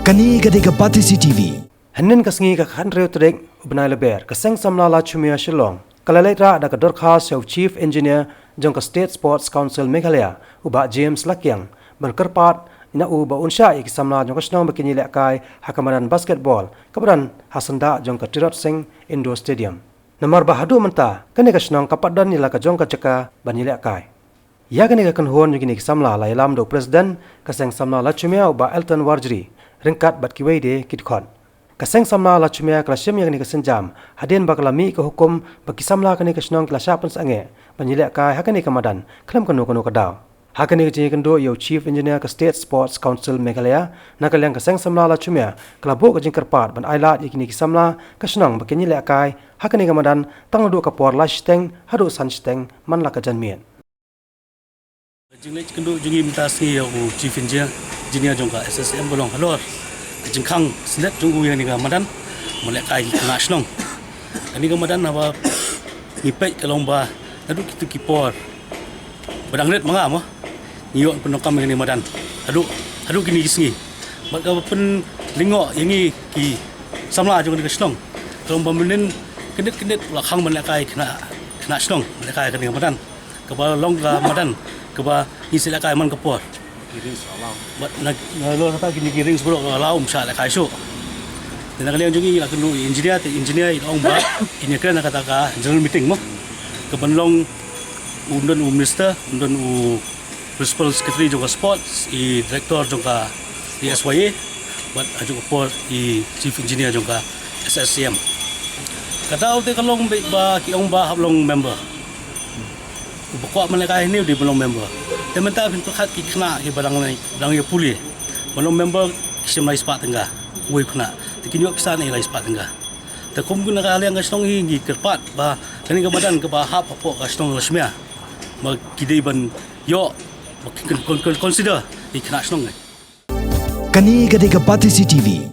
Kani gade ka pati CCTV. Hanin kasngi ka khan reu trek ubnai leber ka seng samla Lachumiere Shillong kalalai da ka dorkhas of Chief Engineer jong ka State Sports Council Meghalaya uba James Lakyang ban karpat ina uba unsha ik samla jong ka snong bakini lekai hakamaran basketball kabran hasanda jong ka Tirot Singh Indoor Stadium namar bahadu menta kani ka snong kapadan nila ka jong ka chaka bani lekai ya kani ka kanhon jong ni samla lailam do president ka seng samla Lachumiere uba Elton Warjri ringkat bat kiwede kitkhon kaseng samla Lachumiere klasyem yang ni kasenjam hadin baklami ke hukum bagi samla kani kasnong klasya pun sange panjilek kai hakani ka Madan klam kanu kadaw hakani ke kendo yo Chief Engineer ka State Sports Council Meghalaya nakalyang kaseng samla Lachumiere klabo ka jingkarpat ban ailat ikini ki samla kasnong bakini lek kai hakani ka Madan tangdu ka por lashteng hadu sansteng man la ka janmien Jingbit kendo jungi mintasi yo Chief Engineer jongka Sscm bolong halor kejengkang senet junggu yang ni ka Madan molek kai kena snong ani ka Madan apa ngipet ka lomba adu kitu kipor badang net manga mo niyok Pyndonkam yang ni Madan adu kini kisngi mak ka pen lingok yang ni ki samla jong ni ka snong lomba menin kenet lakang molek kai kena snong molek kai ka ni Madan ka long ka Madan ka ba isi kai man kapor But lo kata kini kiring sebelum laum sah le kaisuk. Dan kalian juga nak kena engineer orang ba ini kan nak kata general meeting mo. Kebenlong undon minister undon principal secretary juga sports I director juga di SYA but juga por I chief engineer juga Sscm. Kata uti kalau ba ki orang ba long member. Buka mereka ini di belum member. Tementah pintu kat kena ke barang yang pulih. Belum member kisah lai sepat tengah. Wei kena. Tikin yuk kisah ni lai sepat tengah. Tekum guna kalian kasong ini kerpat bah kini ke Madan ke bahap apa kasong Lachumiere. Mak kidai ban yuk consider di kena kasong ni. Kani gade ka pati CCTV.